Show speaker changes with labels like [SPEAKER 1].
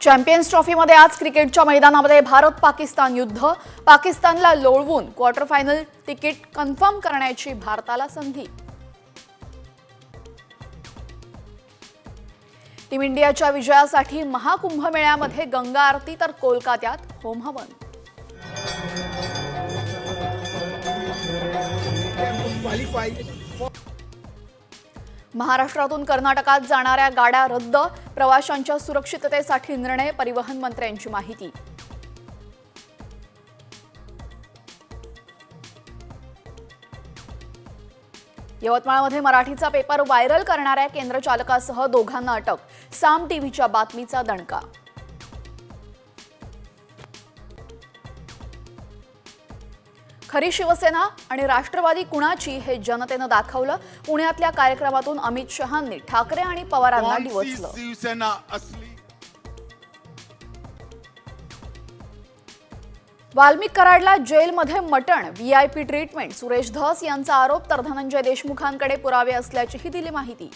[SPEAKER 1] Champions ट्रॉफीमध्ये आज क्रिकेटच्या मैदानामध्ये भारत पाकिस्तान युद्ध। पाकिस्तानला लोळवून क्वार्टर फायनल तिकीट कन्फर्म करण्याची भारताला संधी। टीम इंडियाच्या विजयासाठी महाकुंभमेळ्यामध्ये गंगा आरती तर कोलकात्यात होम हवन। महाराष्ट्रातून कर्नाटकात जाणाऱ्या गाड्या रद्द। प्रवाशांच्या सुरक्षिततेसाठी निर्णय। परिवहन मंत्र्यांची माहिती। यवतमाळमध्ये मराठीचा पेपर व्हायरल करणाऱ्या केंद्र चालकासह दोघांना अटक। साम टीव्हीच्या बातमीचा दणका। खरी शिवसेना आणि राष्ट्रवादी कुणाची हे जनतेनं दाखवलं। पुण्यातल्या कार्यक्रमातून अमित शहांनी ठाकरे आणि पवारांना डिवचलं।
[SPEAKER 2] शिवसेना असली
[SPEAKER 1] वाल्मिक कराडला जेलमध्ये मटण। VIP treatment. सुरेश धस यांचा आरोप तर धनंजय देशमुखांकडे पुरावे असल्याचीही दिली माहिती।